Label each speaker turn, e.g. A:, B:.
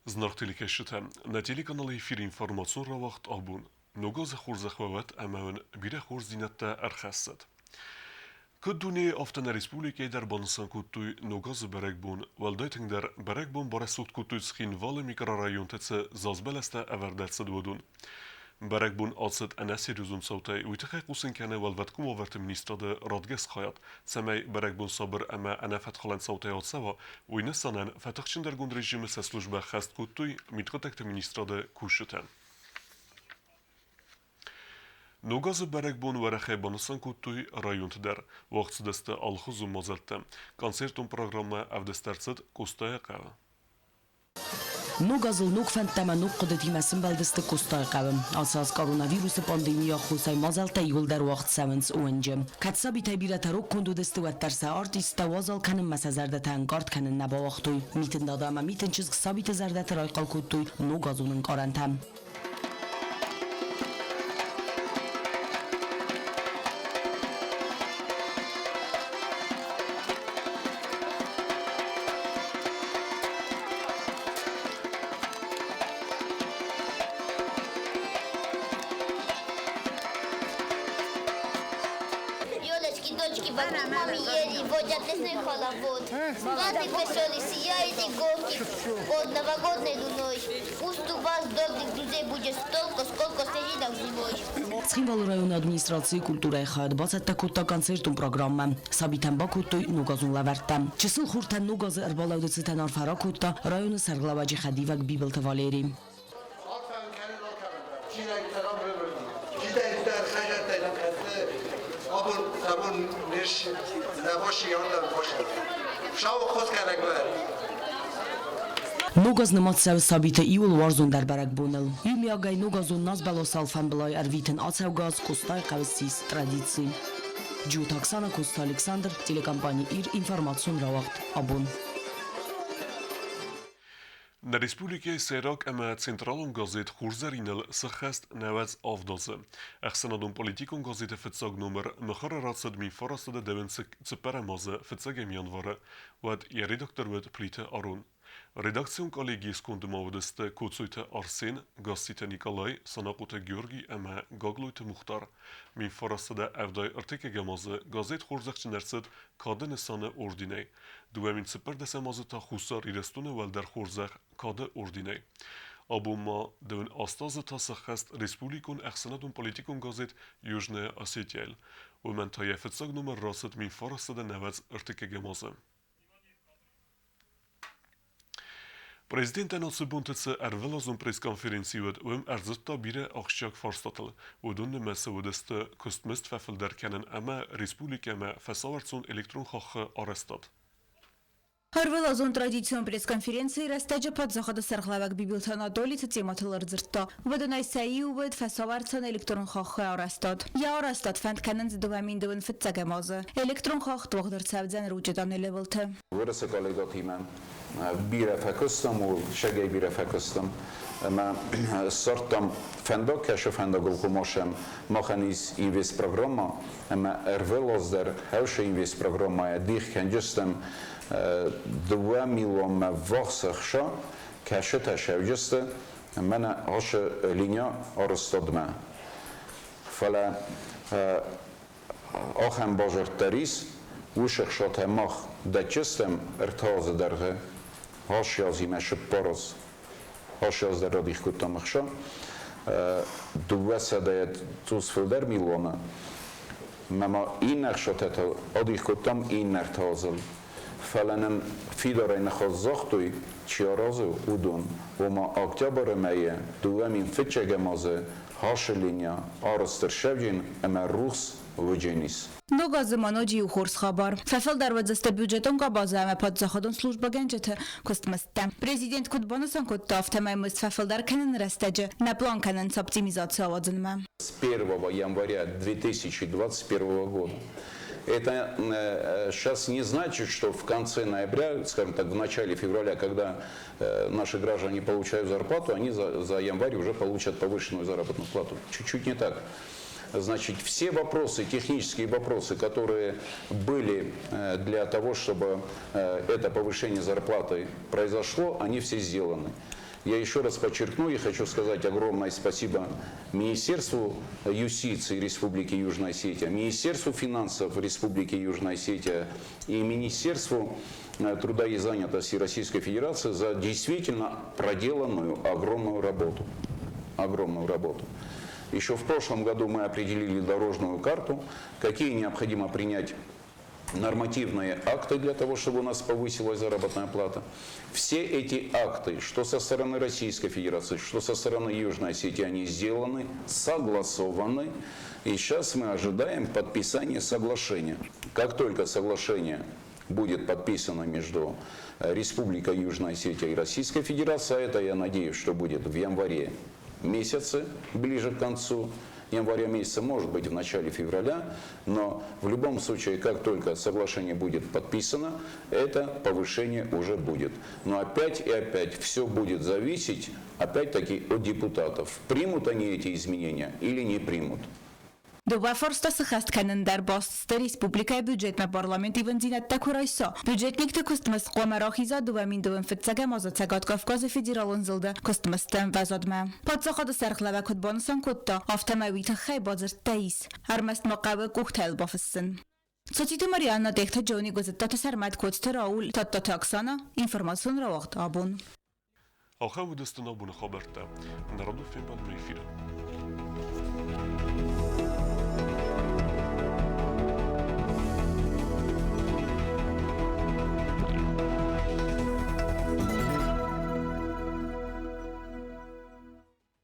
A: Знартиликешите на телеканалы эфир информацион равахт абун. Ногоз хурзахвават амаун бире хурзинатта архассат. Куддуни афтана республикай дар бансан куттуй ногоз баракбун, валдайтин дар баракбун барасут куттуй схин валы микрорайон тце зазбеласта авардатсад водун. Баракбун алсад анаси рюзун саутай уйтахай кусын кане валваткум аварты министрады радгес хаят. Самай баракбун сабыр ама анафат халан саутай алсава уйны санан фатахчин дар гунд режимы са служба хаст куттуй миткотакты министрады кушытан. Ногазы баракбун варахай банасан куттуй районтдар. Вaqtsidasta алхузу мазалта. Концертун программа авдастарцад кустая кава.
B: Ногазл ногфантама ногқдати масын балдысты кустай қавым. Асас коронавирусы пандемия хусай мазалта юл дар вақт савынс уынжым. Катсаби табирата рок кондудысты ваттарса артиста вазал канын маса зардатан гард канын наба вақтуй. Митін дадама митін чизг сабиты зардаты райқал куттуй ногазунын қарантам.
C: Дочки вокруг мамы ели, водят лесной хоровод. Сваты веселые, сияют иголки под новогодной луной. Пусть у вас добрых друзей будет столько, сколько снежинок зимой.
B: Схинвал район администрации культуры хад басат такутта концертун программа. Сабитан бакуттой нугазун лавартам. Чисыл хуртан нугазы арбалауды цитан арфаракутта районы сарглаваджи хадивак бибылты валери.
D: Abun neş navaşı yandan boşa. Şav khos karaklar.
B: Ногазны матсав сабита иул варзун дар баракбунал. Юмиагай ногазун назбало салфан блай арвитен ацавгаз кустай қавсис традиции. Джут Оксана Куста Александр, телекомпания ИР, информацион равахт абун.
A: На республике Серак ама централун газет хурзаринал сахаст наваз авдазы. Ахсанадун политикун газета фитсаг номер махара рацад ми фарасада девен цепарамазы фитсагем январа. Вад я редактор вад плита Арун. Редакцион коллегии скондумавдысты Коцуйта Арсен, Гастита Николай, Санакута Георгий ама Гаглуйта Мухтар. Ми фарасада авдай артекегамазы газет хурзахчинарсад кадын саны ординей. Дуамин цепардасамазы та хусар ирестуны валдар хурзах кады ординей. Абума дун астазы тасахаст республикун ахсанадун политикун газет Южная Осетия. Улман таяфетсаг номер расад ми фарасада наваз артекегамазы. Президент Насыбунтыцы әрвелазун пресс-конференциюд өм әрзітта бире ақшак фарстатыл. Удунны мәсі өдісті күстміст фәфілдер кәнін әмә республикәмә фәсаварцун электрон қақы арестат.
E: Арвелазон традицион пресс-конференции растаджа под захода сархлавак бибилтан адолица тематылар зыртта. Вадунай саиу вад фасаварцан электрон хахы арастат. Я арастат фанд канен задувамин дуван фитцагамазы. Электрон хах туғдыр савдзан ручадан элевылты.
F: Вырысы коллегатимен bire feköztem, og segély bire feköztem. Sortam fendak, és a fendagolko mosem mechaniz invész programma, erveloz der helse invész programma, eddig győztem 2 millió vachszaksa, kesetese győzte, mene hasa linia arasztad me. Fele achem bazsart terisz, újság sathe mach, de győztem erthaza derhe, hasjazi mese paroz, hasjaz der radich kutamachsa, duveszedejét túszfölder millóna, mema innek satet adich kutam innert hazal, felenem fidarainak az zachtui, csiarazó udon, oma aktyabara melye, duemin fitségemaze, haselinia, araszter sevjén, eme rusz, vögyénisz.
E: Ногазы маноджи ухорс хабар. Фафел дарвадзаста бюджетон габаза ама под заходон служба генджета костмасте. Президент Кутбонусан Куттафтамай мыст фафел дар канен растаджа на план канен с оптимизацией авадзанма.
F: С 1 января 2021 года. Это сейчас не значит, что в конце ноября, скажем так, в начале февраля, когда наши граждане получают зарплату, они за январь уже получат повышенную заработную плату. Чуть-чуть не так. Значит, все вопросы, технические вопросы, которые были для того, чтобы это повышение зарплаты произошло, они все сделаны. Я еще раз подчеркну и хочу сказать огромное спасибо Министерству юстиции Республики Южная Осетия, Министерству финансов Республики Южная Осетия и Министерству труда и занятости Российской Федерации за действительно проделанную огромную работу. Огромную работу. Еще в прошлом году мы определили дорожную карту, какие необходимо принять нормативные акты для того, чтобы у нас повысилась заработная плата. Все эти акты, что со стороны Российской Федерации, что со стороны Южной Осетии, они сделаны, согласованы. И сейчас мы ожидаем подписания соглашения. Как только соглашение будет подписано между Республикой Южная Осетия и Российской Федерацией, это, я надеюсь, что будет в январе месяце, ближе к концу января месяца, может быть в начале февраля, но в любом случае, как только соглашение будет подписано, это повышение уже будет. Но опять и опять все будет зависеть, опять-таки, от депутатов. Примут они эти изменения или не примут.
E: Դուբաֆորստը սխաստքանն դար բոստը Ռեսպուբլիկայի բյուջետ պարլամենտի վնձինատ տակուրայսո բյուջետնիկ տկուստմս qoմարախիզա դուվամին դուվն ֆծագա մոզացագատ Կովկասի ֆեդերալն զլդը կոստմստն վազոդմա Պատսախոդը սարխլավակոտ բոնուսան կոտտա ավտոմոբիլը խայ բոզր տեիս արմաստ մոկավը կուխտել բոֆսն Սոցիետի Մարիաննա դեքթա ջոնի գոզտատը սարմատ կոստը Раул տատտա Оксана информационный равахт абун
A: Алхам выдаст на Бунахоберта. Народу фембан Мейфира.